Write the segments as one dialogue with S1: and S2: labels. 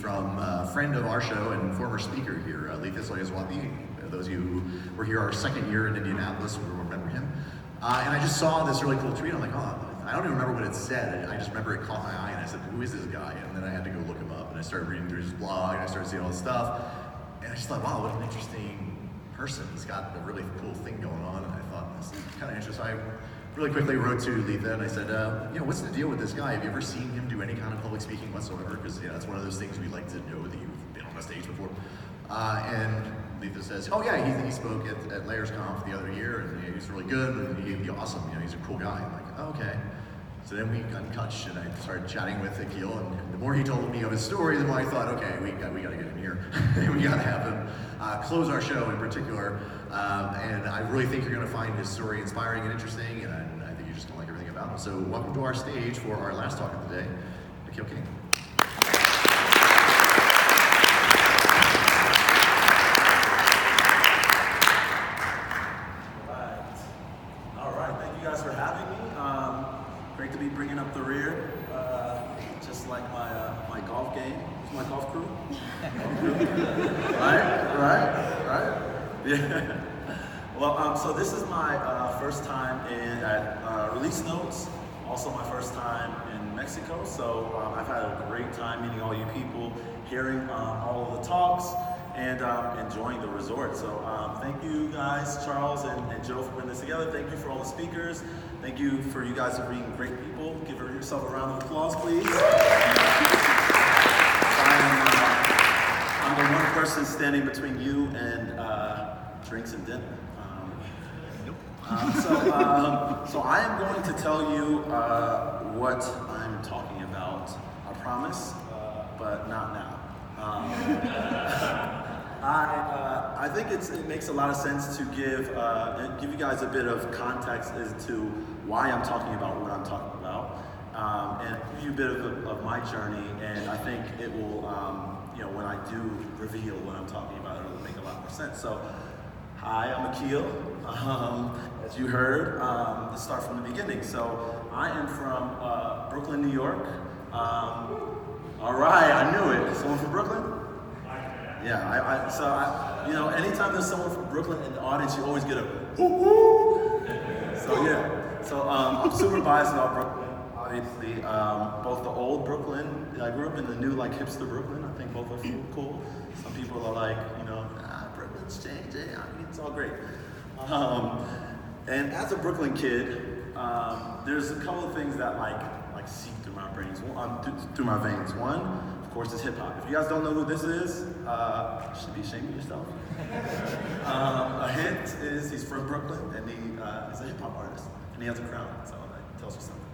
S1: from a friend of our show and former speaker here, Lee Thistle-Yazwati. Those of you who were here our second year in Indianapolis will remember him. And I just saw this really cool tweet. I'm like, oh, I don't even remember what it said. I just remember it caught my eye, and I said, who is this guy? And then I had to go look him up, and I started reading through his blog, and I started seeing all this stuff. And I just thought, wow, what an interesting person. He's got a really cool thing going on, and I thought, this is kind of interesting. So I really quickly wrote to Letha, and I said, what's the deal with this guy? Have you ever seen him do any kind of public speaking whatsoever? Because that's one of those things we like to know that you've been on a stage before. And Letha says, oh yeah, he spoke at Layers Conf the other year, and he was really good, and he'd be awesome. He's a cool guy. I'm like, oh, okay. So then we got in touch, and I started chatting with Akil, and the more he told me of his story, the more I thought, okay, we got to get him here. We got to have him close our show in particular. And I really think you're going to find his story inspiring and interesting, and I think you're just going to like everything about him. So welcome to our stage for our last talk of the day, Akil King.
S2: All right. Thank you guys for having me. Great to be bringing up the rear, just like my golf game. Who's my golf crew? Right. Yeah. Well, so this is my first time at Release Notes. Also my first time in Mexico. So I've had a great time meeting all you people, hearing all of the talks, and enjoying the resort. So thank you guys, Charles and Joe, for putting this together. Thank you for all the speakers. Thank you for you guys for being great people. Give yourself a round of applause, please. I'm the one person standing between you and drinks and dinner. So I am going to tell you what I'm talking about. I promise, but not now. I think it makes a lot of sense to give you guys a bit of context as to why I'm talking about what I'm talking about, and give you a bit of my journey. And I think it will, when I do reveal what I'm talking about, it will make a lot more sense. So, hi, I'm Akil. As you heard, let's start from the beginning. So, I am from Brooklyn, New York. All right, I knew it. Someone from Brooklyn? Yeah, anytime there's someone from Brooklyn in the audience, you always get a whoo-whoo. So I'm super biased about Brooklyn, obviously. Both the old Brooklyn, I grew up in the new, like, hipster Brooklyn. I think both are cool. Some people are like, Brooklyn's changed. I mean, it's all great. And as a Brooklyn kid, there's a couple of things that like seep through my brains, through my veins. One, of course, is hip hop. If you guys don't know who this is, you should be ashamed of yourself. A hint is he's from Brooklyn, and he's a hip hop artist, and he has a crown, so that tells you something.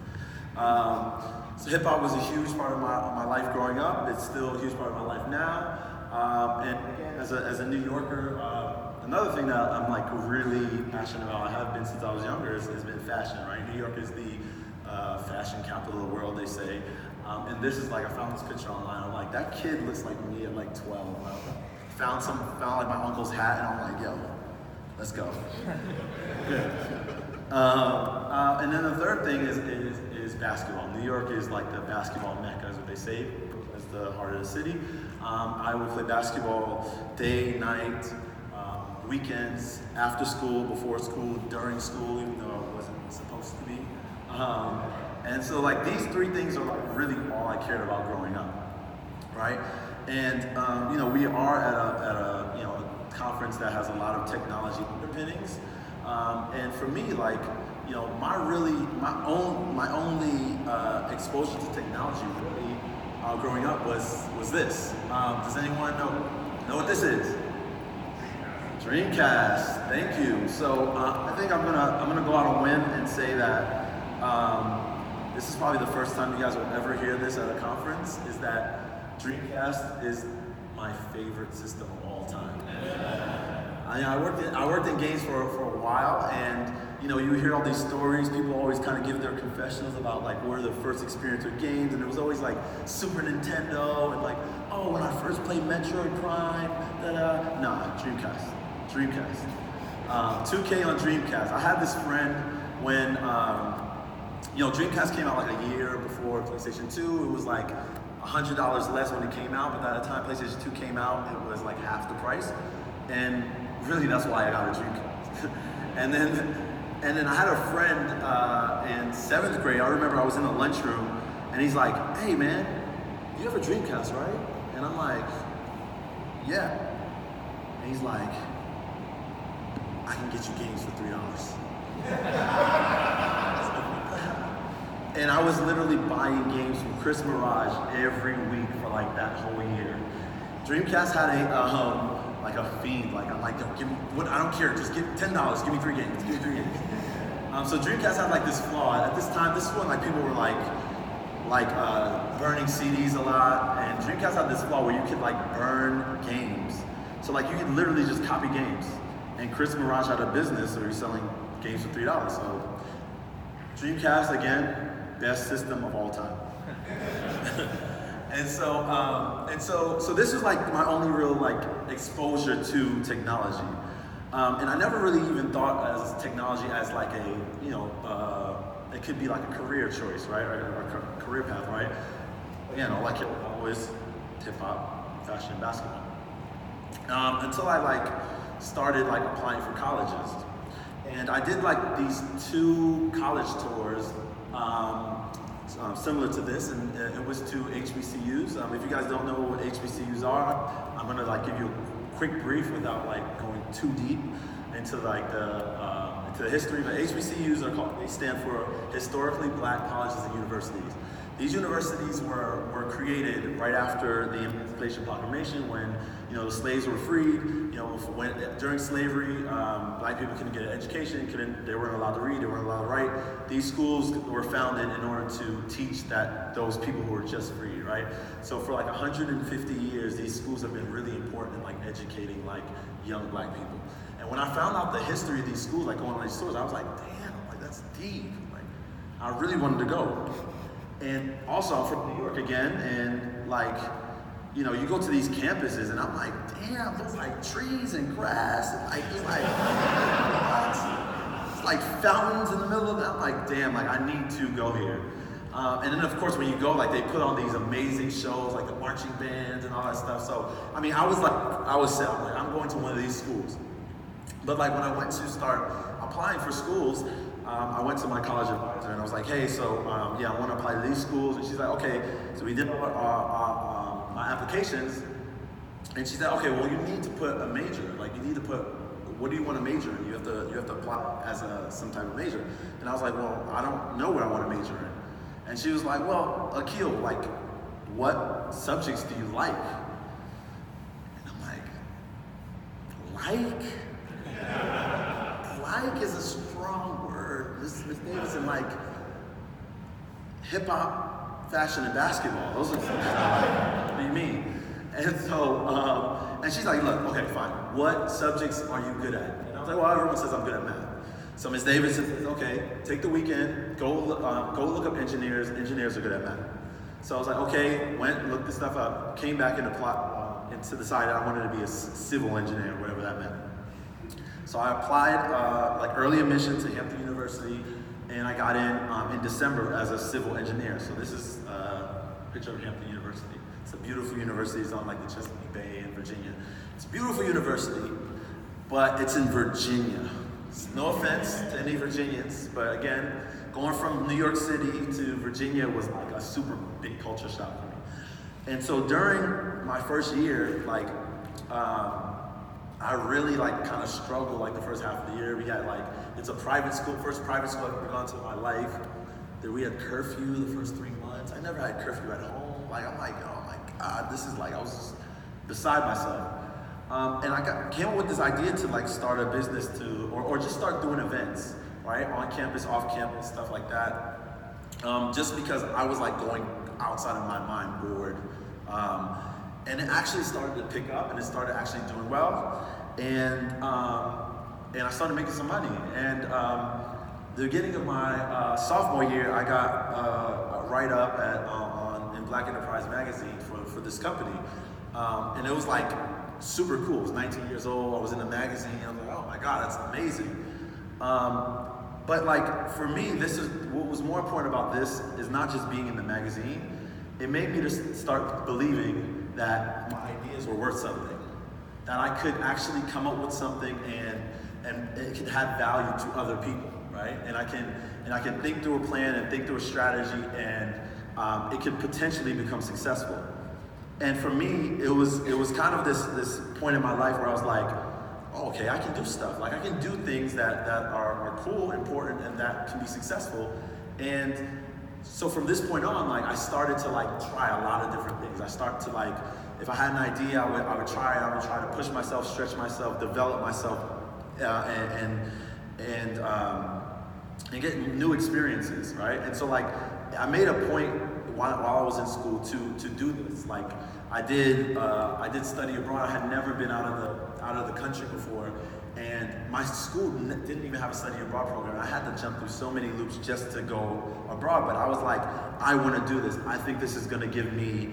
S2: So hip hop was a huge part of my life growing up. It's still a huge part of my life now. And again, as a New Yorker, another thing that I'm like really passionate about, I have been since I was younger, has been fashion, right? New York is the fashion capital of the world, they say. And this is like, I found this picture online. I'm like, that kid looks like me at like 12. Found like my uncle's hat, and I'm like, yo, let's go. And then the third thing is basketball. New York is like the basketball mecca, is what they say. It's the heart of the city. I would play basketball day, night, weekends, after school, before school, during school, even though I wasn't supposed to be. And so like these three things are like really all I cared about growing up, right? And we are at a conference that has a lot of technology underpinnings. And for me, like, my only exposure to technology really growing up was this. Does anyone know what this is? Dreamcast. Thank you. So I think I'm gonna go out on a whim and say that this is probably the first time you guys will ever hear this at a conference. Is that Dreamcast is my favorite system of all time. I worked in games for a while, and you hear all these stories. People always kind of give their confessions about like where their first experience with games, and it was always like Super Nintendo and like, oh, when I first played Metroid Prime, Dreamcast. 2K on Dreamcast. I had this friend when Dreamcast came out like a year before PlayStation 2. It was like $100 less when it came out, but by the time PlayStation 2 came out, it was like half the price. And really, that's why I got a Dreamcast. and then I had a friend in 7th grade. I remember I was in the lunchroom, and he's like, "Hey man, you have a Dreamcast, right?" And I'm like, "Yeah." And he's like, "I can get you games for $3." And I was literally buying games from Chris Mirage every week for like that whole year. Dreamcast had like a fiend. Like I'm like, give me what? I don't care. Just give $10. Give me 3 games. Give me 3 games. So Dreamcast had like this flaw. At this time, this is when like people were like burning CDs a lot, and Dreamcast had this flaw where you could like burn games. So like you could literally just copy games. And Chris Mirage had a business where he's selling games for $3. So Dreamcast again, best system of all time. So this was like my only real like exposure to technology. And I never really even thought as technology as like a, it could be like a career choice, right? Or a career path, right? Like it always hip hop, fashion, basketball. Until I like started like applying for colleges. And I did like these 2 college tours similar to this, and it was to HBCUs. If you guys don't know what HBCUs are, I'm gonna like give you a quick brief without like going too deep into like into the history. But HBCUs they stand for Historically Black Colleges and Universities. These universities were created right after the Emancipation Proclamation, when the slaves were freed. During slavery, black people couldn't get an education, they weren't allowed to read, they weren't allowed to write. These schools were founded in order to teach those people who were just freed, right? So for like 150 years, these schools have been really important in like educating like young black people. And when I found out the history of these schools, like going on these tours, I was like, damn, like that's deep. Like I really wanted to go. And also, I'm from New York again, and like, you go to these campuses, and I'm like, damn, there's like trees and grass, and like, it's like, what? It's like fountains in the middle of it. I'm like, damn, like I need to go here. And then of course, when you go, like they put on these amazing shows, like the marching bands and all that stuff. So, I mean, I was set. I'm like, I'm going to one of these schools. But like when I went to start applying for schools, I went to my college advisor and I was like, hey, so yeah, I want to apply to these schools. And she's like, okay. So we did my applications, and she said, okay, well, you need to put a major. Like you need to put, what do you want to major in? You have to apply as some type of major. And I was like, well, I don't know what I want to major in. And she was like, well, Akil, like, what subjects do you like? And I'm like? Like is a strong word. Miss Davidson, like hip hop, fashion, and basketball. Those are things I like. What do you mean? And so, and she's like, look, okay, fine. What subjects are you good at? And I was like, well, everyone says I'm good at math. So Miss Davidson says, okay, take the weekend, go look up engineers. Engineers are good at math. So I was like, okay, went, looked the stuff up, came back and decided I wanted to be a civil engineer, whatever that meant. So I applied like early admission to Hampton University, and I got in December as a civil engineer. So this is a picture of Hampton University. It's a beautiful university. It's on like the Chesapeake Bay in Virginia. It's a beautiful university, but it's in Virginia. No offense to any Virginians, but again, going from New York City to Virginia was like a super big culture shock for me. And so during my first year, like, I really like kind of struggled like the first half of the year. We had like, it's a private school, first private school I've ever gone to in my life. Then we had curfew the first 3 months. I never had curfew at home. Like, I'm like, oh my God, this is like, I was just beside myself. And I came up with this idea to like start a business or just start doing events, right? On campus, off campus, stuff like that. Just because I was like going outside of my mind bored. And it actually started to pick up, and it started actually doing well. And I started making some money. And the beginning of my sophomore year, I got a write-up in Black Enterprise magazine for this company. And it was like super cool. I was 19 years old, I was in the magazine, I was like, oh my God, that's amazing. But like, for me, this is, what was more important about this is not just being in the magazine, it made me just start believing that my ideas were worth something, that I could actually come up with something and it could have value to other people, right? And I can think through a plan and think through a strategy, and it could potentially become successful. And for me, it was kind of this point in my life where I was like, oh, okay, I can do stuff. Like I can do things that are cool, important, and that can be successful. And so from this point on, like I started to like try a lot of different things. I started to like, if I had an idea, I would try to push myself, stretch myself, develop myself, and get new experiences, right? And so like I made a point while I was in school to do this. Like I did study abroad. I had never been out of the country before, and my school didn't even have a study abroad program. I had to jump through so many loops just to go abroad, but I was like, I want to do this. I think this is going to give me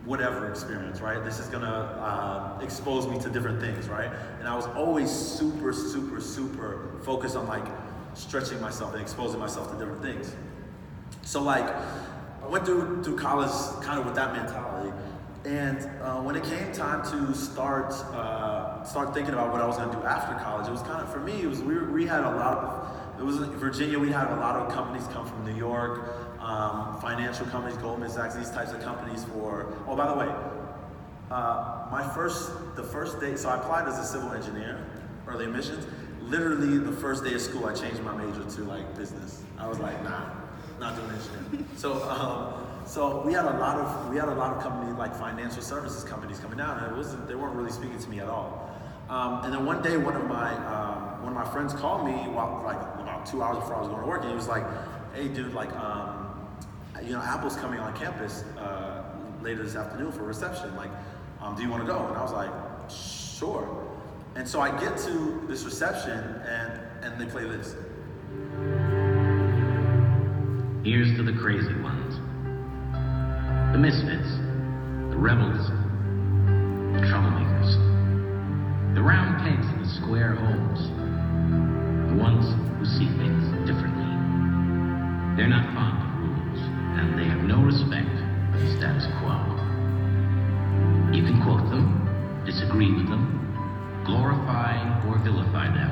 S2: whatever experience, right? This is going to expose me to different things, right? And I was always super, super, super focused on like stretching myself and exposing myself to different things. So like I went through college kind of with that mentality. And when it came time to start thinking about what I was going to do after college, it was kind of, for me, we had a lot of, it was in Virginia, we had a lot of companies come from New York, financial companies, Goldman Sachs, these types of companies oh, by the way, the first day, so I applied as a civil engineer, early admissions. Literally the first day of school, I changed my major to like business. I was like, nah, not doing engineering. So we had a lot of companies, like financial services companies coming down, and they weren't really speaking to me at all. And then one day, one of my friends called me about 2 hours before I was going to work, and he was like, "Hey, dude, like, Apple's coming on campus later this afternoon for reception. Like, do you want to go?" And I was like, "Sure." And so I get to this reception, and they play this.
S3: Here's to the crazy ones. The misfits, the rebels, the troublemakers, the round pegs in the square holes, the ones who see things differently. They're not fond of rules, and they have no respect for the status quo. You can quote them, disagree with them, glorify or vilify them.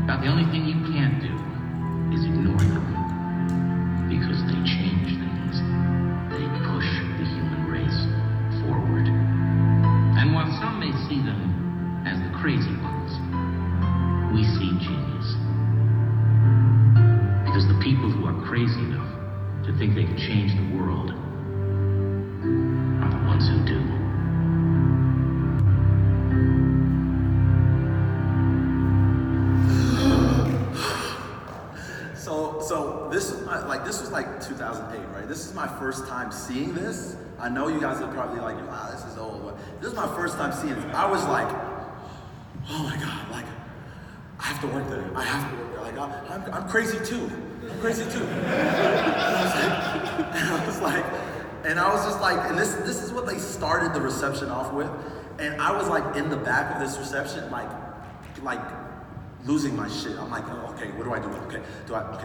S3: About the only thing you can't do is ignore them, because they change things. They push the human race forward. And while some may see them as the crazy ones, we see genius. Because the people who are crazy enough to think they can change the world are the ones who do.
S2: So this was like 2008, right? This is my first time seeing this. I know you guys are probably like, wow, this is old, but this is my first time seeing this. I was like, oh my God, like, I have to work there. I have to work there. Like, I'm crazy too. I'm crazy too. And I was just like, and this is what they started the reception off with. And I was like in the back of this reception, like losing my shit. I'm like, oh, okay, what do I do? Okay,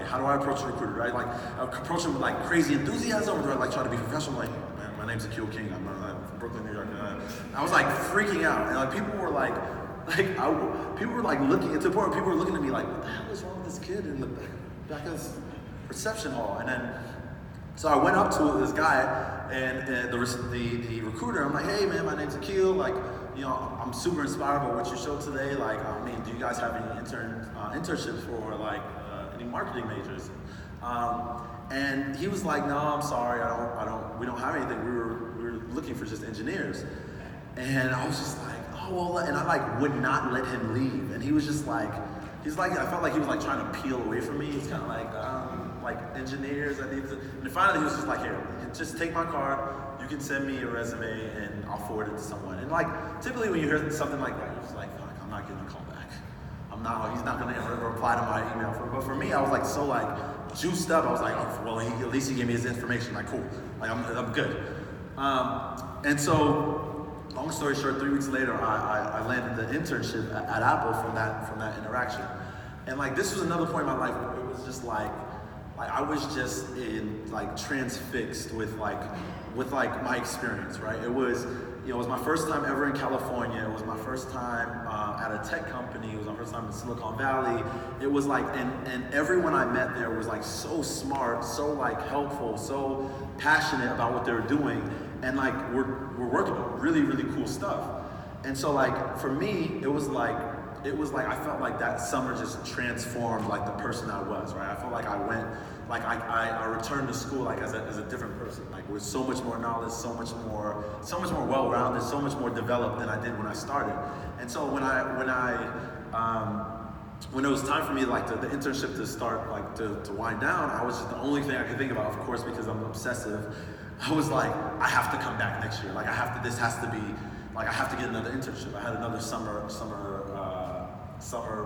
S2: how do I approach a recruiter? Right? Like, I approach him with like crazy enthusiasm, or do I like try to be professional? Like, man, my name's Akil King. I'm from Brooklyn, New York. I was like freaking out, and like people were like looking, to the point where people were looking at me like, what the hell is wrong with this kid in the back of this reception hall? And then, so I went up to this guy, and the recruiter, I'm like, hey man, my name's Akil, like, I'm super inspired by what you showed today. Like, I mean, do you guys have any internships for like any marketing majors? And he was like, no, I'm sorry, we don't have anything. We were looking for just engineers. And I was just like, oh well, and I like would not let him leave. And he was just like, I felt like he was like trying to peel away from me. He's kind of like engineers. And finally he was just like, here, just take my card. You can send me a resume and I'll forward it to someone. And like, typically when you hear something like that, you're just like, fuck, I'm not getting a call back. He's not gonna ever reply to my email. But for me, I was like so like juiced up. I was like, oh, well, at least he gave me his information. Like, cool, like I'm good. And so, long story short, 3 weeks later, I landed the internship at Apple from that interaction. And like, this was another point in my life where it was just like I was just transfixed with like with like my experience, right? It was, it was my first time ever in California. It was my first time at a tech company. It was my first time in Silicon Valley. It was like, and everyone I met there was like so smart, so like helpful, so passionate about what they were doing, and like we're working on really, really cool stuff. And so like for me, it was like I felt like that summer just transformed like the person I was, right? I felt like I went, like I returned to school like as a different person, like with so much more knowledge, so much more well-rounded, so much more developed than I did when I started. And so when it was time for me like the internship to start, like to wind down, I was just the only thing I could think about, of course, because I'm obsessive. I was like, I have to come back next year. Like I have to get another internship. I had another summer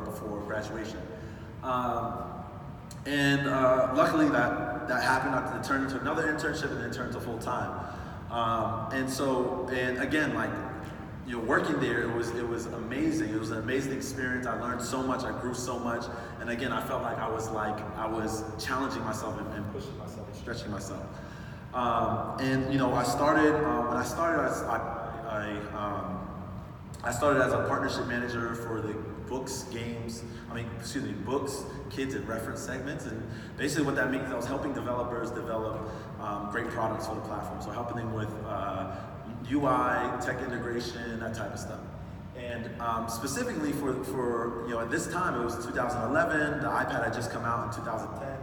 S2: before graduation. Luckily that happened. It turned into another internship and then turned to full time. And again, like, working there, it was amazing. It was an amazing experience. I learned so much. I grew so much. And again, I felt like I was challenging myself and pushing myself and stretching myself. I started as a partnership manager for the books, kids, and reference segments. And basically what that means, I was helping developers develop great products for the platform. So helping them with UI, tech integration, that type of stuff. And specifically for at this time, it was 2011, the iPad had just come out in 2010.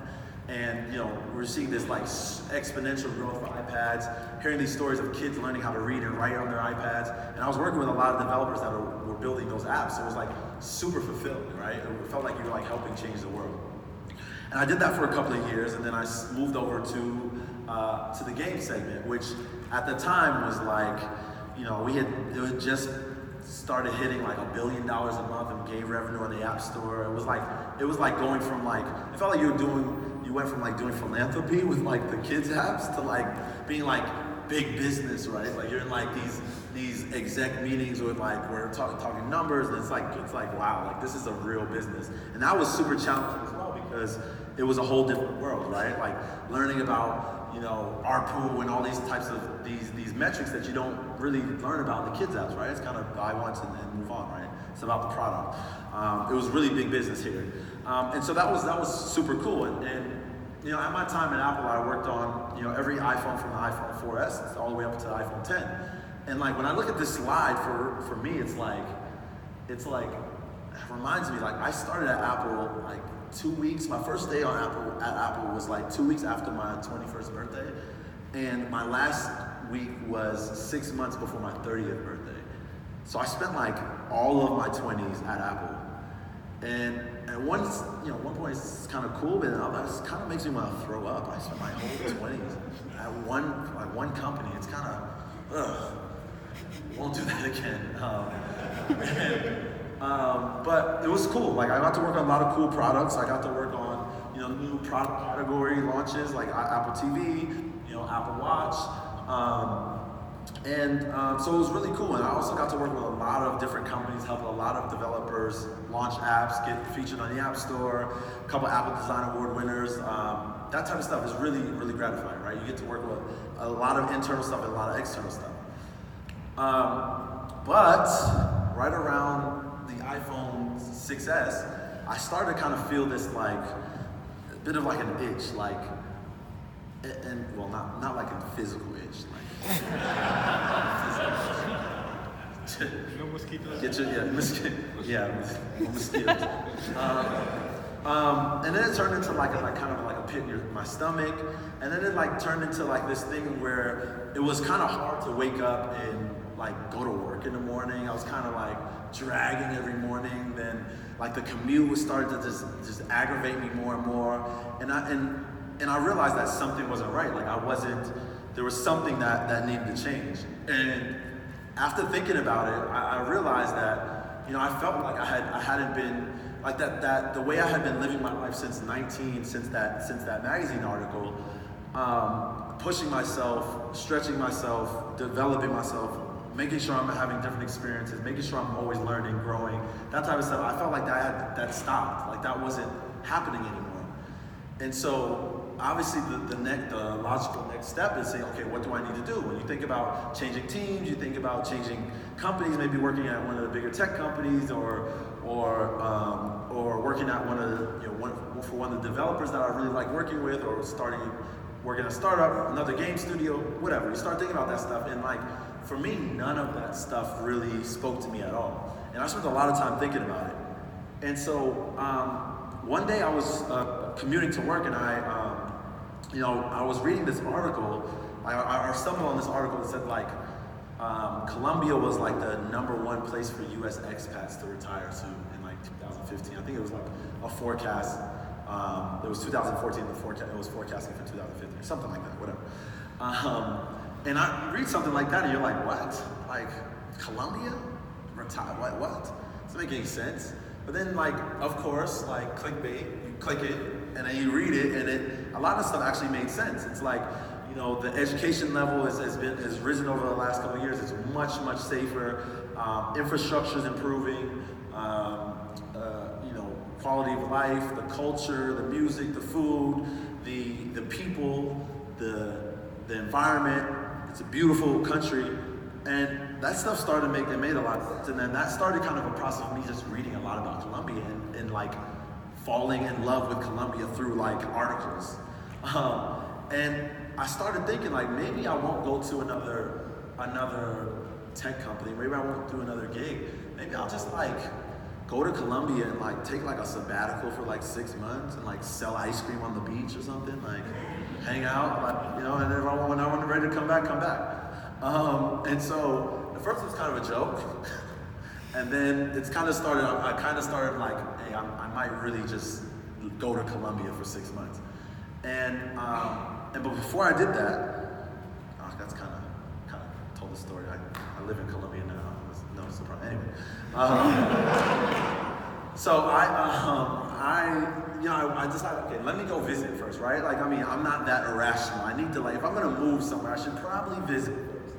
S2: And we're seeing this like exponential growth for iPads, hearing these stories of kids learning how to read and write on their iPads. And I was working with a lot of developers that were building those apps. So it was like super fulfilling, right? It felt like you were like helping change the world. And I did that for a couple of years, and then I moved over to the game segment, which at the time was like, it had just started hitting like $1 billion a month in game revenue on the App Store. It was like going from like, it felt like you went from like doing philanthropy with like the kids apps to like being like big business, right? Like you're in like these exec meetings with like, we're talking numbers, and it's like wow, like this is a real business. And that was super challenging as well, because it was a whole different world, right? Like learning about ARPU and all these types of these metrics that you don't really learn about in the kids apps, right? It's kind of buy once and move on, right? It's about the product. It was really big business here, and so that was super cool. And at my time at Apple, I worked on every iPhone from the iPhone 4S all the way up to the iPhone 10. And like when I look at this slide, for me, it reminds me, like I started at Apple like 2 weeks. My first day at Apple was like 2 weeks after my 21st birthday, and my last week was 6 months before my 30th birthday. So I spent like all of my 20s at Apple, and at one point it's kind of cool, but then it kind of makes me want to throw up. I spent my whole 20s at one company. It's kind of won't do that again. But it was cool. Like I got to work on a lot of cool products. I got to work on new product category launches like Apple TV, Apple Watch, so it was really cool. And I also got to work with a lot of different companies, helping a lot of developers launch apps, get featured on the App Store, a couple Apple Design Award winners. That type of stuff is really, really gratifying, right? You get to work with a lot of internal stuff and a lot of external stuff. But right around the iPhone 6S, I started to kind of feel this like a bit of like an itch, like, and well, not like a physical itch, like.
S4: No mosquitoes.
S2: Mosquitoes. And then it turned into like kind of like a pit in my stomach, and then it like turned into like this thing where it was kind of hard to wake up and like go to work in the morning. I was kind of like dragging every morning. Then like the commute was starting to just aggravate me more and more. And I realized that something wasn't right. Like there was something that needed to change. And after thinking about it, I realized that I felt like I hadn't been like that the way I had been living my life since that magazine article, pushing myself, stretching myself, developing myself, making sure I'm having different experiences, making sure I'm always learning, growing, that type of stuff. I felt like that stopped, like that wasn't happening anymore. And so obviously the logical next step is saying, okay, what do I need to do? When you think about changing teams, you think about changing companies, maybe working at one of the bigger tech companies, or working at one of the developers that I really like working with, or working at a startup, another game studio, whatever. You start thinking about that stuff, and like for me, none of that stuff really spoke to me at all. And I spent a lot of time thinking about it. And so one day I was commuting to work, and I was reading this article. I stumbled on this article that said like Colombia was like the #1 place for U.S. expats to retire to in like 2015. I think it was like a forecast. It was 2014. The forecast. It was forecasting for 2015 or something like that. Whatever. And I read something like that, and you're like, what? Like Colombia retire? What? Doesn't make any sense. But then, like, of course, like clickbait, you click it, and then you read it, and a lot of stuff actually made sense. It's like, the education level has risen over the last couple of years. It's much safer. Infrastructure is improving. Quality of life, the culture, the music, the food, the people, the environment. It's a beautiful country. And that stuff made a lot of sense. And then that started kind of a process of me just reading a lot about Colombia and like falling in love with Colombia through like articles. And I started thinking like, maybe I won't go to another tech company. Maybe I won't do another gig. Maybe I'll just like go to Colombia and like take like a sabbatical for like 6 months and like sell ice cream on the beach or something. Like hang out, like, and then when I'm ready to come back, come back. And so at first it was kind of a joke, and then I kind of started like, hey, I might really just go to Colombia for 6 months. But before I did that, that's kind of told the story. I live in Colombia now. No surprise. Anyway, so I decided, okay, let me go visit first, right? Like, I mean, I'm not that irrational. I need to, like, if I'm gonna move somewhere, I should probably visit first.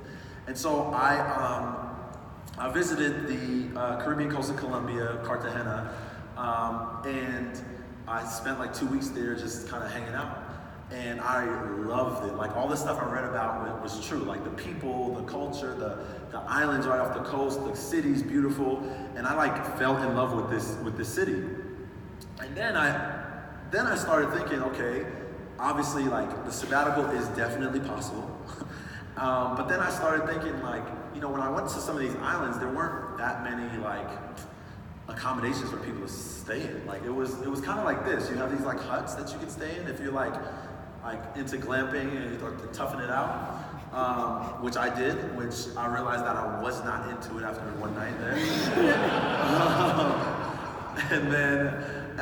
S2: And so I visited the Caribbean coast of Colombia, Cartagena, and I spent like 2 weeks there just kind of hanging out. And I loved it. Like all the stuff I read about was true. Like the people, the culture, the islands right off the coast, the city's beautiful, and I like fell in love with this city. And then I started thinking, okay, obviously like the sabbatical is definitely possible. But then I started thinking like, when I went to some of these islands, there weren't that many like accommodations for people to stay in. Like it was kind of like this. You have these like huts that you can stay in if you're like into glamping and you like to toughen it out, which I did, which I realized that I was not into it after one night there. And then,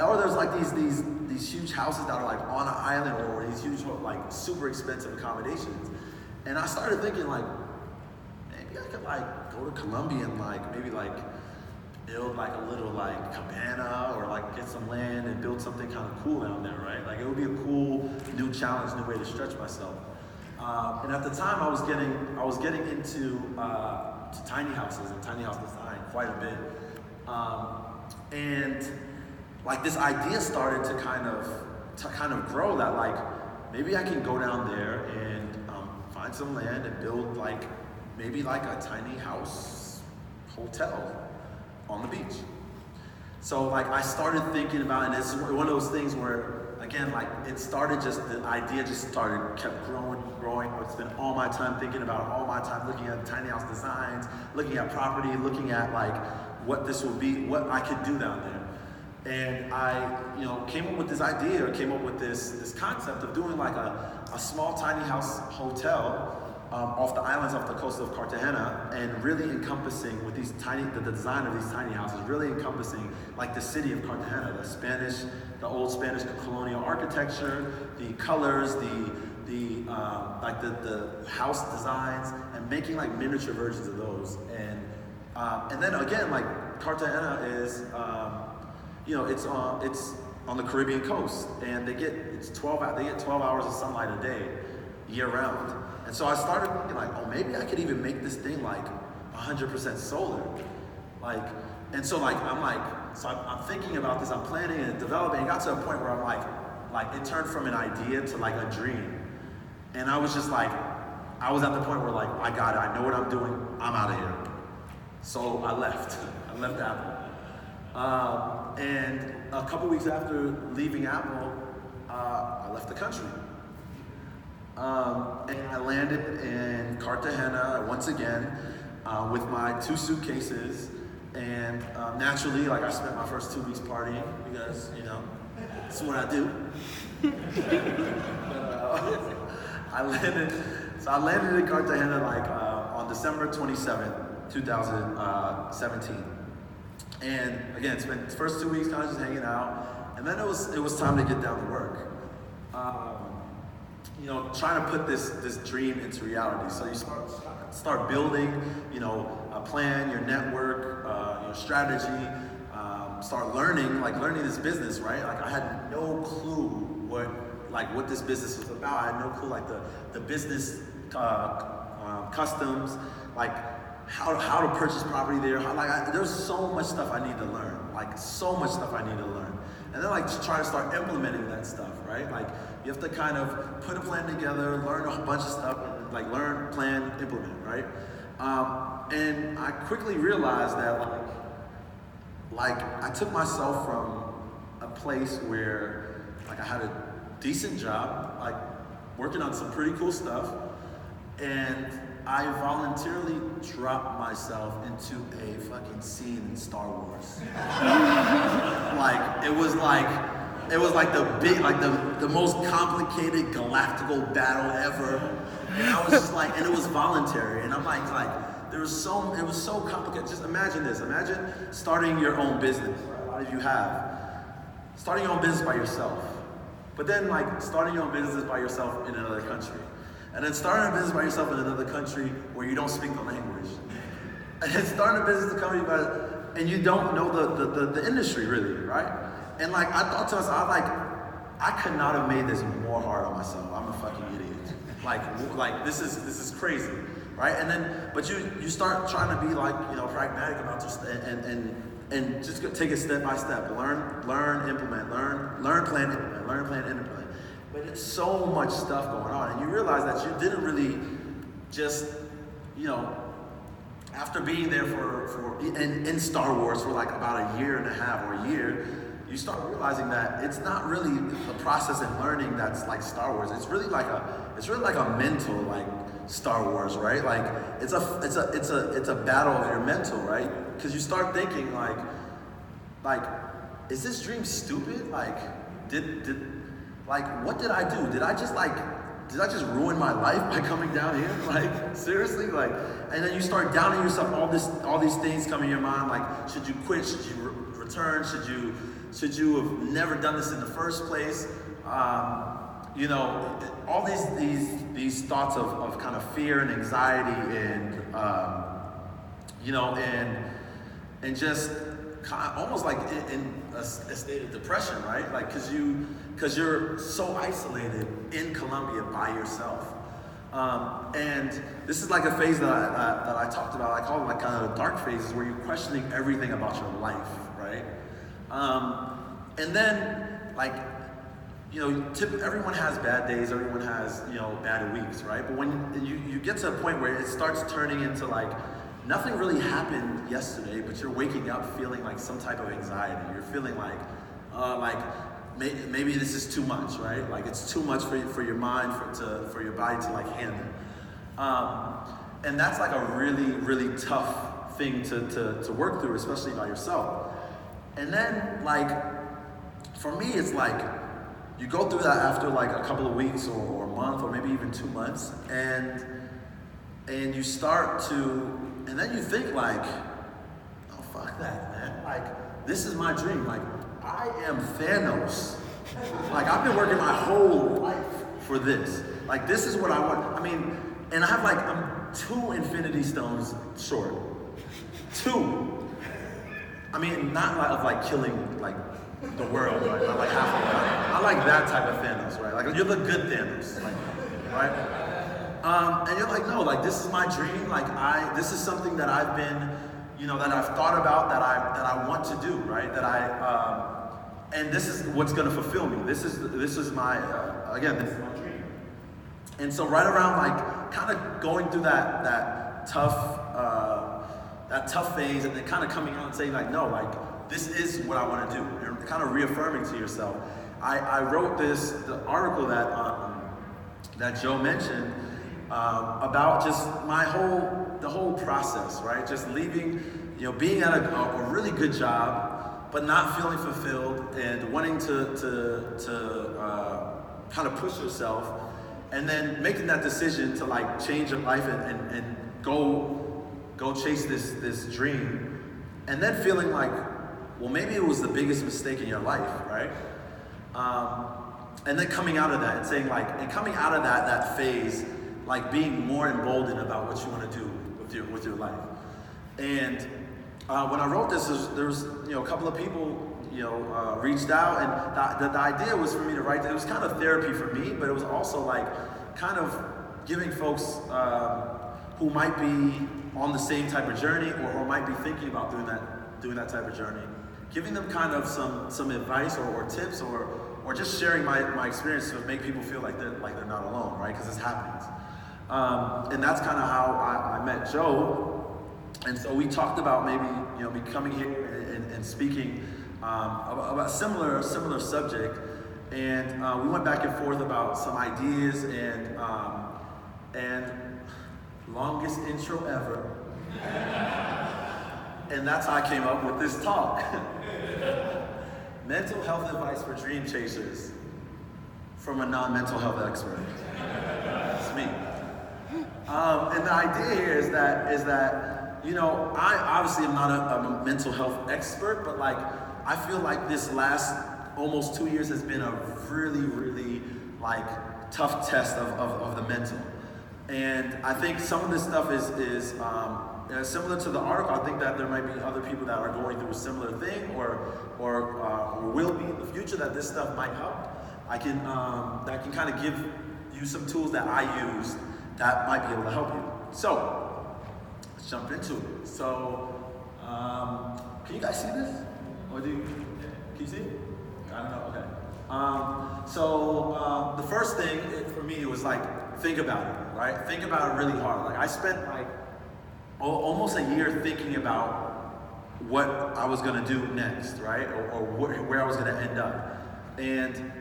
S2: or there's like these huge houses that are like on an island, or these huge like super expensive accommodations. And I started thinking like, maybe I could like go to Colombia and like maybe like build like a little like cabana, or like get some land and build something kind of cool down there, right? Like it would be a cool new challenge, new way to stretch myself. And at the time I was getting into to tiny houses and tiny house design quite a bit. And like this idea started to kind of grow, that like maybe I can go down there and find some land and build like maybe like a tiny house hotel on the beach. So like I started thinking about, and it's one of those things where, again, like it started the idea kept growing. I would spend all my time thinking about it, all my time looking at tiny house designs, looking at property, looking at like what this would be, what I could do down there. And I, came up with this idea, or came up with this concept of doing like a small tiny house hotel off the islands off the coast of Cartagena, and really encompassing with the design of these tiny houses, really encompassing like the city of Cartagena, the old Spanish colonial architecture, the colors, the house designs, and making like miniature versions of those. And then again, like Cartagena is, it's on the Caribbean coast, and they get 12 hours of sunlight a day, year round. And so I started thinking like, oh, maybe I could even make this thing like 100% solar. I'm thinking about this, I'm planning and developing. It got to a point where I'm like, like it turned from an idea to like a dream. And I was just like, I was at the point where like, I got it, I know what I'm doing, I'm out of here. So I left. I left Apple. And a couple weeks after leaving Apple, I left the country. And I landed in Cartagena once again with my 2 suitcases. And naturally, like I spent my first 2 weeks partying because, you know, that's what I do. I landed in Cartagena like on December 27th, 2017. And again, spent the first 2 weeks kind of just hanging out. And then it was time to get down to work. You know, trying to put this dream into reality. So you start building, you know, a plan, your network, your strategy. Start learning this business, right? Like I had no clue what this business was about. I had no clue like the business customs, like how to purchase property there. There's so much stuff I need to learn. Like so much stuff I need to learn. And then like try to start implementing that stuff, right? Like you have to kind of put a plan together, learn a bunch of stuff, like learn, plan, implement, right? And I quickly realized that like I took myself from a place where like I had a decent job, like working on some pretty cool stuff, and I voluntarily dropped myself into a fucking scene in Star Wars. Like it was like the most complicated galactical battle ever. And I was just like, and it was voluntary. And I'm like it was so complicated. Just imagine this. Imagine starting your own business. Right? A lot of you have. Starting your own business by yourself. But then like starting your own business by yourself in another country. And then starting a business by yourself in another country where you don't speak the language. And then starting a business company and you don't know the industry really, right? And like I thought to myself, I could not have made this more hard on myself. I'm a fucking idiot. Like this is crazy, right? And then, but you start trying to be like, you know, pragmatic about this and just take it step by step. Learn, implement, learn, plan, implement. But it's so much stuff going on, and you realize that you didn't really just, you know, after being there in Star Wars for like about a year and a half or a year, you start realizing that it's not really the process and learning that's like Star Wars. It's really like a mental like Star Wars, right? Like it's a battle of your mental, right? Because you start thinking like, is this dream stupid? Like, what did I do? Did I just ruin my life by coming down here? Like, seriously? Like, and then you start doubting yourself, all these things come in your mind, like, should you quit? Should you return? Should you have never done this in the first place? You know, all these thoughts of kind of fear and anxiety and, you know, and just kind of almost like in a state of depression, right? Like, because you're so isolated in Colombia by yourself. And this is like a phase that I talked about. I call it like kind of dark phases where you're questioning everything about your life, right? And then like, you know, everyone has bad days, everyone has, you know, bad weeks, right? But when you get to a point where it starts turning into like, nothing really happened yesterday, but you're waking up feeling like some type of anxiety. You're feeling like maybe this is too much, right? Like it's too much for your mind, for your body to like handle. And that's like a really, really tough thing to work through, especially by yourself. And then like, for me, it's like, you go through that after like a couple of weeks or a month or maybe even 2 months, and you start to, and then you think like, oh fuck that, man. Like, this is my dream. Like, I am Thanos. Like, I've been working my whole life for this. Like, this is what I want. I mean, and I'm 2 Infinity Stones short. 2. I mean, not like of like killing like the world, right? Not like half of it. I like that type of Thanos, right? Like, you're the good Thanos, like, right? And you're like, no, like, this is my dream. Like, this is something that I've been, you know, that I've thought about, that I want to do, right? and this is what's going to fulfill me. This is my this is my dream. And so right around like kind of going through that tough phase, and then kind of coming out and saying like, no, like this is what I want to do, and kind of reaffirming to yourself. I wrote the article that Joe mentioned about just the whole process, right? Just leaving, being at a really good job, but not feeling fulfilled and wanting to kind of push yourself, and then making that decision to like change your life and go chase this dream, and then feeling like, well, maybe it was the biggest mistake in your life, right? And then coming out of that and saying like, and coming out of that phase, like being more emboldened about what you want to do with your life. And when I wrote this, there was a couple of people reached out, and the idea was for me to write. It was kind of therapy for me, but it was also like kind of giving folks who might be on the same type of journey or might be thinking about doing that type of journey, giving them kind of some advice or tips or just sharing my experience to make people feel like they're not alone, right? Because this happens. And that's kind of how I met Joe. And so we talked about maybe me coming here and speaking about a similar subject. And we went back and forth about some ideas and longest intro ever. And that's how I came up with this talk. Mental health advice for dream chasers from a non-mental health expert. It's me. And the idea here is that I obviously am not a mental health expert, but like I feel like this last almost 2 years has been a really, really like tough test of the mental. And I think some of this stuff is similar to the article. I think that there might be other people that are going through a similar thing or will be in the future that this stuff might help. That can kind of give you some tools that I used that might be able to help you. So let's jump into it. So can you guys see this? Or can you see it? I don't know. Okay. So the first thing for me was like think about it, right? Think about it really hard. Like I spent like almost a year thinking about what I was gonna do next, right? Or where I was gonna end up. And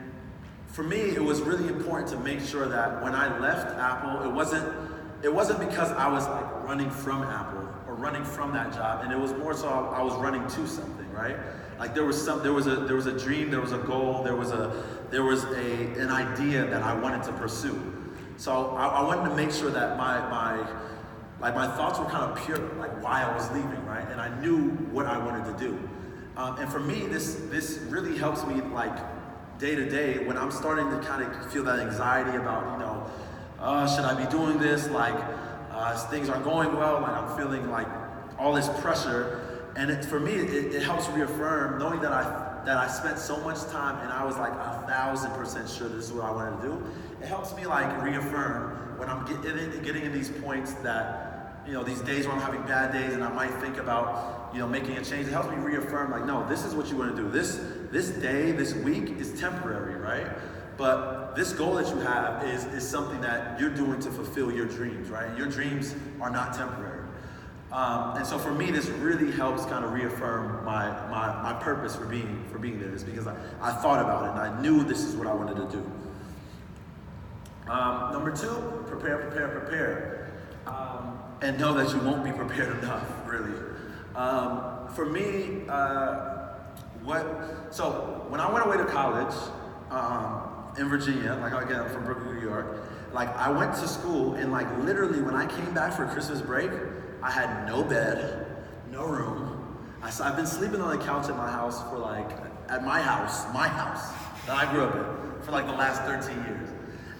S2: for me, it was really important to make sure that when I left Apple, it wasn't because I was like running from Apple or running from that job, and it was more so I was running to something, right? Like there was a dream, there was a goal, there was an idea that I wanted to pursue. So I wanted to make sure that my thoughts were kind of pure, like why I was leaving, right? And I knew what I wanted to do. And for me, this really helps me like day to day when I'm starting to kind of feel that anxiety about, should I be doing this? Like things aren't going well, like I'm feeling like all this pressure. And for me, it helps reaffirm knowing that I spent so much time and I was like 1,000% sure this is what I wanted to do. It helps me like reaffirm when I'm getting in these points that, these days where I'm having bad days and I might think about, making a change. It helps me reaffirm like, no, this is what you want to do. This day, this week is temporary, right? But this goal that you have is something that you're doing to fulfill your dreams, right? Your dreams are not temporary. And so for me, this really helps kind of reaffirm my purpose for being there. Is because I thought about it and I knew this is what I wanted to do. Number 2, prepare. And know that you won't be prepared enough, really. For me, so when I went away to college in Virginia, like again, I'm from Brooklyn, New York, like I went to school and like literally when I came back for Christmas break, I had no bed, no room. I've been sleeping on the couch at my house at my house that I grew up in for like the last 13 years.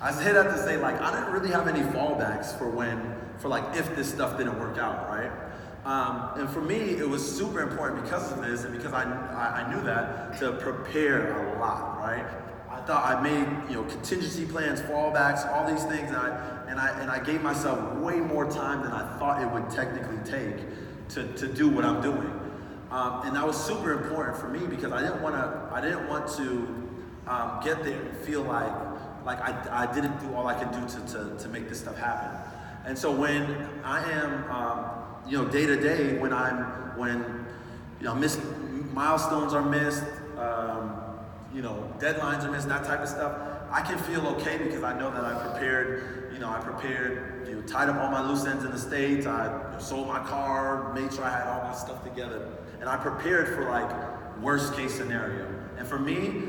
S2: I say that to say like, I didn't really have any fallbacks for like if this stuff didn't work out, right? And for me, it was super important because of this and because I knew that to prepare a lot, right? I thought I made contingency plans, fallbacks, all these things, and I gave myself way more time than I thought it would technically take to do what I'm doing. And that was super important for me because I didn't want to get there and feel like I didn't do all I could do to make this stuff happen. And so when I am, day to day, when milestones are missed, deadlines are missed, that type of stuff, I can feel okay because I know that I prepared, tied up all my loose ends in the States, I sold my car, made sure I had all my stuff together, and I prepared for like worst case scenario. And for me,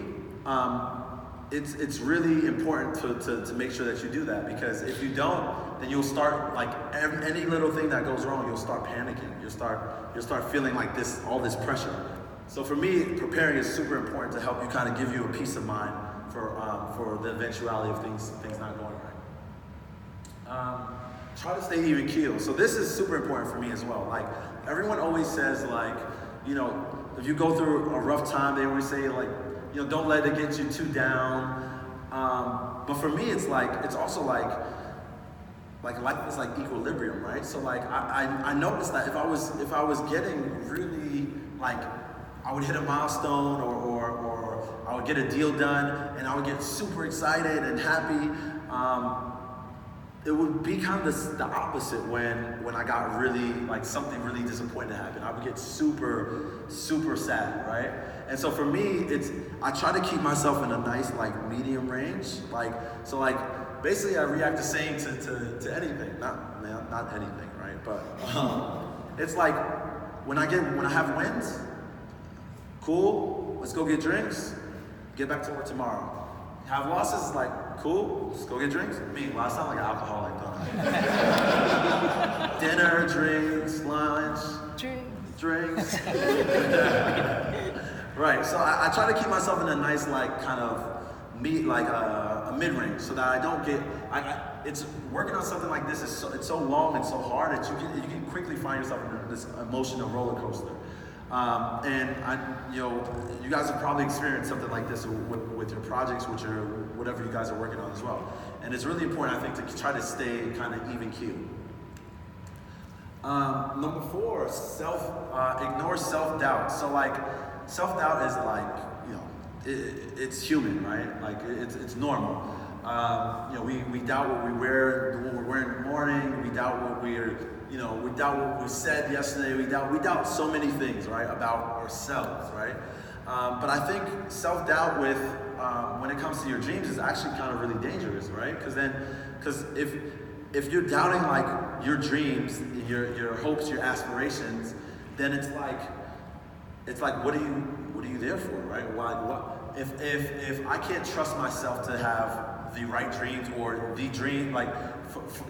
S2: it's really important to make sure that you do that, because if you don't, then you'll start, like any little thing that goes wrong, you'll start panicking. You'll start feeling like all this pressure. So for me, preparing is super important to help you kind of give you a peace of mind for the eventuality of things not going right. Try to stay even keel. So this is super important for me as well. Like everyone always says, like, if you go through a rough time, they always say like, don't let it get you too down. But for me, it's also like life is like equilibrium, right? So like I noticed that if I was getting really like, I would hit a milestone or I would get a deal done and I would get super excited and happy. It would be kind of the opposite when I got really, like something really disappointing happened. I would get super, super sad, right? And so for me, I try to keep myself in a nice like medium range. Basically I react the same to anything. Not anything, right? But it's like when I have wins, cool, let's go get drinks, get back to work tomorrow. Have losses, like, cool, let's go get drinks. I sound like an alcoholic, don't I? Dinner, drinks, lunch, drinks. Right, so I try to keep myself in a nice, like, kind of a mid-range, so that I don't get, it's working on something like this it's so long and so hard that you can quickly find yourself in this emotional roller coaster. You guys have probably experienced something like this with your projects, whatever you guys are working on as well. And it's really important, I think, to try to stay kind of even keel. Number 4, ignore self-doubt. So like, self-doubt is like, it's human, right? Like it's normal. We doubt what we're wearing in the morning. We doubt what we doubt what we said yesterday. We doubt so many things, right, about ourselves, right? But I think self-doubt when it comes to your dreams is actually kind of really dangerous, right? Because if you're doubting like your dreams, your hopes, your aspirations, then it's like what are you there for, right? What if I can't trust myself to have the right dreams or the dream, like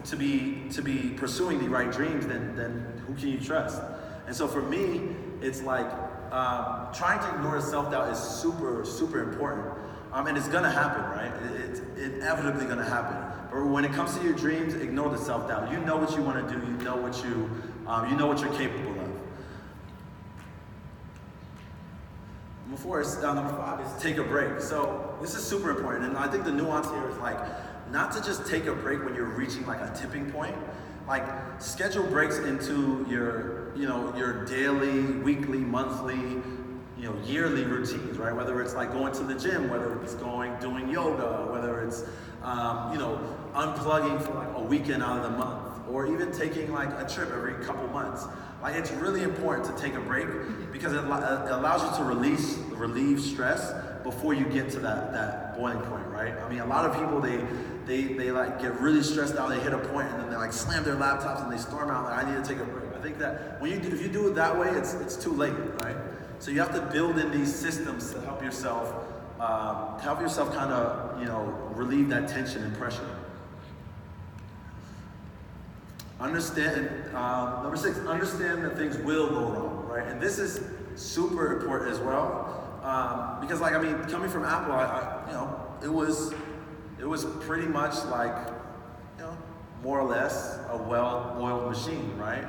S2: to be pursuing the right dreams, then who can you trust? And so for me, it's like trying to ignore self-doubt is super, super important. And it's gonna happen, right? It's inevitably gonna happen. But when it comes to your dreams, ignore the self-doubt. You know what you want to do. You know what you're capable of. Number 5 is take a break. So this is super important, and I think the nuance here is like not to just take a break when you're reaching like a tipping point. Like schedule breaks into your daily, weekly, monthly, yearly routines, right? Whether it's like going to the gym, whether it's doing yoga, whether it's unplugging for like a weekend out of the month, or even taking like a trip every couple months. Like it's really important to take a break because it allows you to relieve stress before you get to that boiling point, right? I mean, a lot of people they like get really stressed out. They hit a point and then they like slam their laptops and they storm out like, I need to take a break. I think that if you do it that way, it's too late, right? So you have to build in these systems to help yourself kind of relieve that tension and pressure. Number 6, understand that things will go wrong, right? And this is super important as well, because like, I mean, coming from Apple, it was pretty much like, more or less a well-oiled machine, right?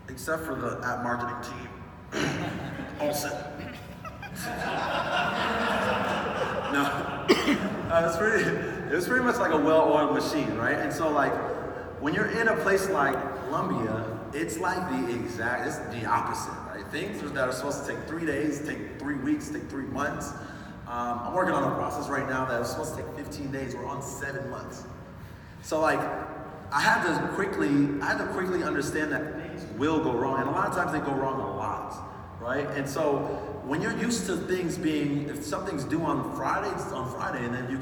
S2: Except for the app marketing team. Olsen. No, it was pretty much like a well-oiled machine, right? And so like, when you're in a place like Colombia, it's like it's the opposite, right? Things that are supposed to take 3 days, take 3 weeks, take 3 months. I'm working on a process right now that was supposed to take 15 days. We're on 7 months. So like, I had to quickly understand that things will go wrong, and a lot of times they go wrong a lot, right? And so when you're used to things being, if something's due on Friday, it's on Friday, and then you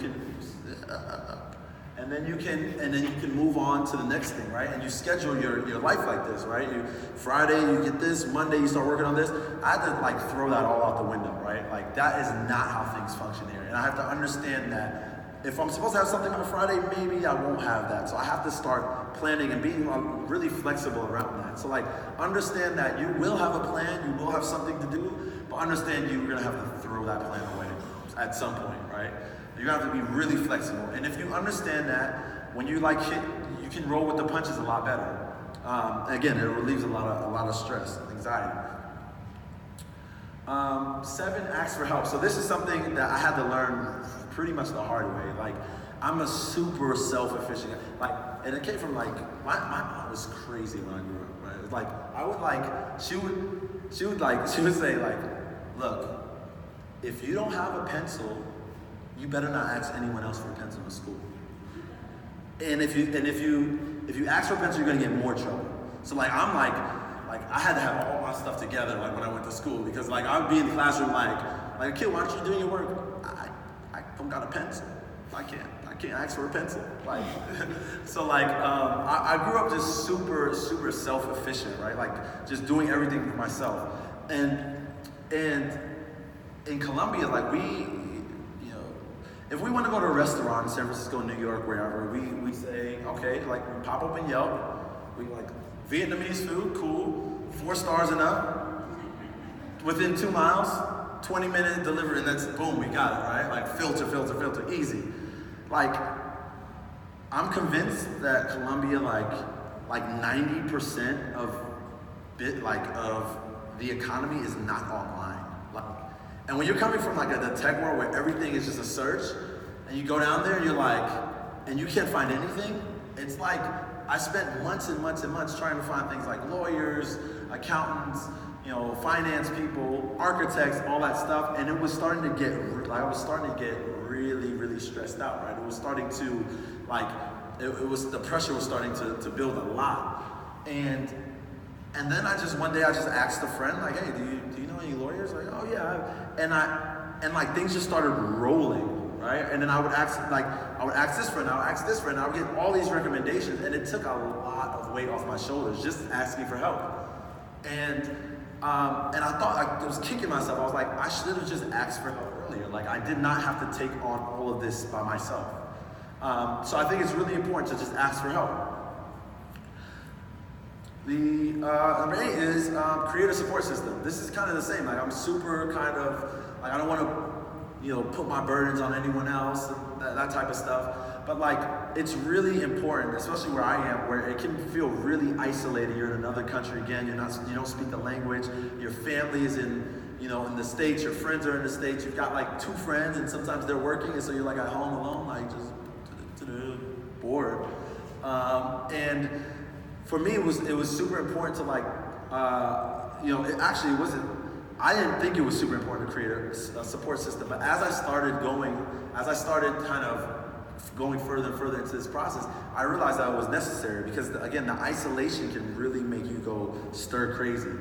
S2: can move on to the next thing, right? And you schedule your life like this, right? Friday you get this, Monday you start working on this. I had to like throw that all out the window, right? Like that is not how things function here, and I have to understand that. If I'm supposed to have something on a Friday, maybe I won't have that. So I have to start planning and being really flexible around that. So like, understand that you will have a plan, you will have something to do, but understand you're gonna have to throw that plan away at some point, right? You have to be really flexible. And if you understand that, when you like hit, you can roll with the punches a lot better. Again, it relieves a lot of stress, anxiety. 7, ask for help. So this is something that I had to learn pretty much the hard way. Like, I'm a super self-efficient, like, and it came from like, my mom was crazy when I grew up, right? It's like, I would like, she would say like, look, if you don't have a pencil, you better not ask anyone else for a pencil in school. And if you ask for a pencil, you're gonna get more trouble. So like, I'm like I had to have all my stuff together like when I went to school, because like I would be in the classroom like Akil, why aren't you doing your work? I don't got a pencil. I can't ask for a pencil. Like, so like I grew up just super self-efficient, right? Like just doing everything for myself. And in Colombia, like if we want to go to a restaurant in San Francisco, New York, wherever, we say, okay, like we pop open Yelp, we like Vietnamese food, cool, 4 stars and up, within 2 miles, 20-minute delivery, and that's boom, we got it, right? Like filter, easy. Like, I'm convinced that Colombia, like 90% of the economy is not online. Like, and when you're coming from like the tech world where everything is just a search, and you go down there and you're like, and you can't find anything, it's like, I spent months and months and months trying to find things like lawyers, accountants, finance people, architects, all that stuff, and it was starting to get, I was starting to get really stressed out, right? It was starting to, like, the pressure was starting to build a lot. And then one day I just asked a friend, like, hey, do you know any lawyers? Like, oh yeah, and like things just started rolling. Right? And then I would ask this friend, I would get all these recommendations, and it took a lot of weight off my shoulders just asking for help. And I thought, I was kicking myself. I was like, I should have just asked for help earlier. Like, I did not have to take on all of this by myself. So I think it's really important to just ask for help. Number 8 is create a support system. This is kind of the same. Like, I'm super kind of, like, I don't want to put my burdens on anyone else, that type of stuff. But like, it's really important, especially where I am, where it can feel really isolated. You're in another country again. You don't speak the language. Your family is in the States. Your friends are in the States. You've got like 2 friends, and sometimes they're working, and so you're like at home alone, like just bored. And for me, it was super important to like, it wasn't. I didn't think it was super important to create a support system, but as I started kind of going further and further into this process, I realized that it was necessary, because again, the isolation can really make you go stir crazy.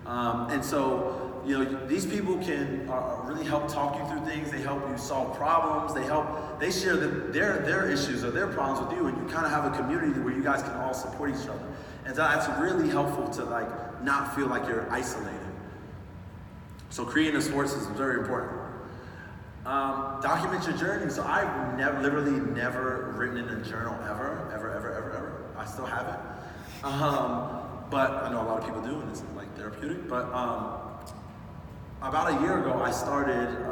S2: And so, these people can really help talk you through things. They help you solve problems. They share their issues or their problems with you, and you kind of have a community where you guys can all support each other. And so that's really helpful to like not feel like you're isolated. So creating a support system is very important. Document your journey. So I've literally never written in a journal ever. I still haven't. But I know a lot of people do, and it's like therapeutic. But about a year ago, I started, it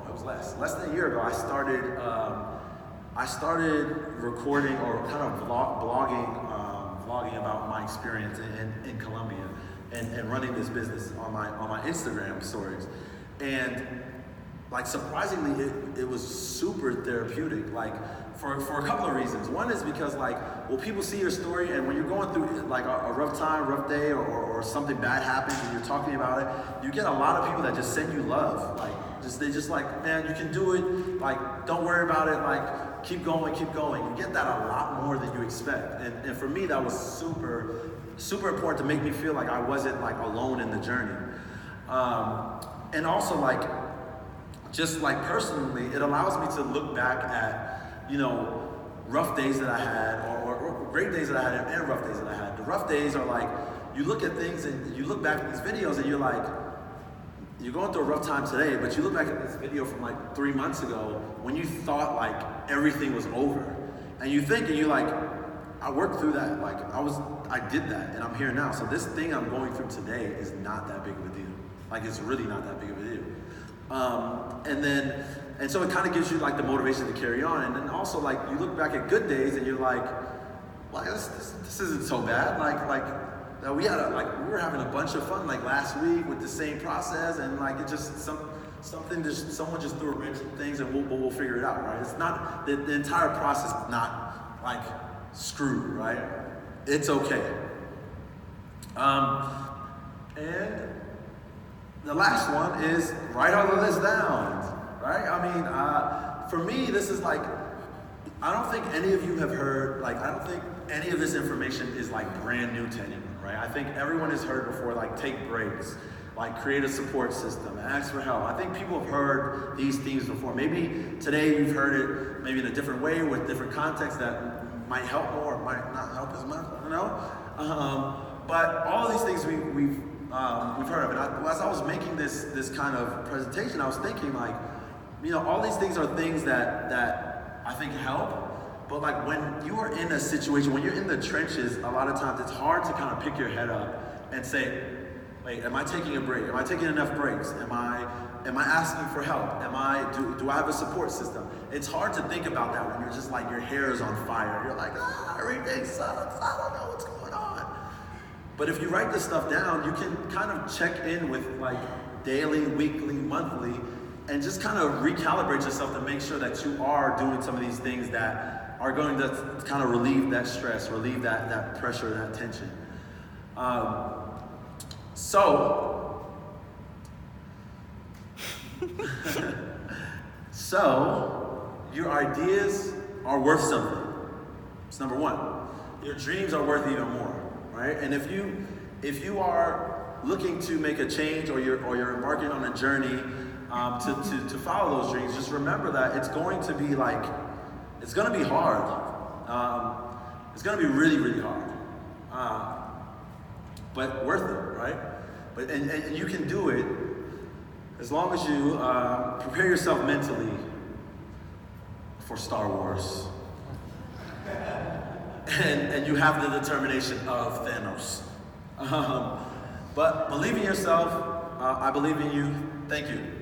S2: was less than a year ago, I started recording or kind of vlogging about my experience in Colombia. And running this business on my Instagram stories. And like, surprisingly, it was super therapeutic, like for a couple of reasons. One is because like will people see your story, and when you're going through like a rough time, rough day, or something bad happens and you're talking about it, you get a lot of people that just send you love. Like, they just like, man, you can do it. Like, don't worry about it. Like, keep going, keep going. You get that a lot more than you expect. And for me, that was super, super important to make me feel like I wasn't like alone in the journey. And also like, just like personally, it allows me to look back at, you know, rough days that I had, or great days that I had, and rough days that I had. The rough days are like, you look at things and you look back at these videos and you're like, you're going through a rough time today, but you look back at this video from like 3 months ago when you thought like everything was over. And you think, and you're like, I worked through that. Like, I did that, and I'm here now. So this thing I'm going through today is not that big of a deal. Like, it's really not that big of a deal. And so it kind of gives you like the motivation to carry on. And then also like you look back at good days and you're like, well, this isn't so bad. We were having a bunch of fun like last week with the same process, and like it just someone just threw a wrench in things, and we'll figure it out, right? It's not the entire process is not like screwed, right? It's okay. And the last one is write all of this down, right? I mean, for me, this is like, I don't think any of you have heard, like, I don't think any of this information is like brand new to anyone, right? I think everyone has heard before, like, take breaks, like create a support system, ask for help. I think people have heard these themes before. Maybe today you've heard it maybe in a different way with different contexts that might help more, or might not help as much, I don't know. But all of these things we've heard of. And as I was making this kind of presentation, I was thinking like, you know, all these things are things that I think help. But like when you are in a situation, when you're in the trenches, a lot of times it's hard to kind of pick your head up and say, wait, am I taking a break? Am I taking enough breaks? Am I asking for help? Do I have a support system? It's hard to think about that when you're just like, your hair is on fire. You're like, everything sucks. I don't know what's going on. But if you write this stuff down, you can kind of check in with like daily, weekly, monthly, and just kind of recalibrate yourself to make sure that you are doing some of these things that are going to kind of relieve that stress, relieve that pressure, that tension. So your ideas are worth something. It's number one. Your dreams are worth even more, right? And if you are looking to make a change, or you're embarking on a journey to follow those dreams, just remember that it's going to be like, it's going to be hard. It's going to be really, really hard. But worth it, right? And you can do it as long as you prepare yourself mentally for Star Wars. And you have the determination of Thanos. But believe in yourself. I believe in you. Thank you.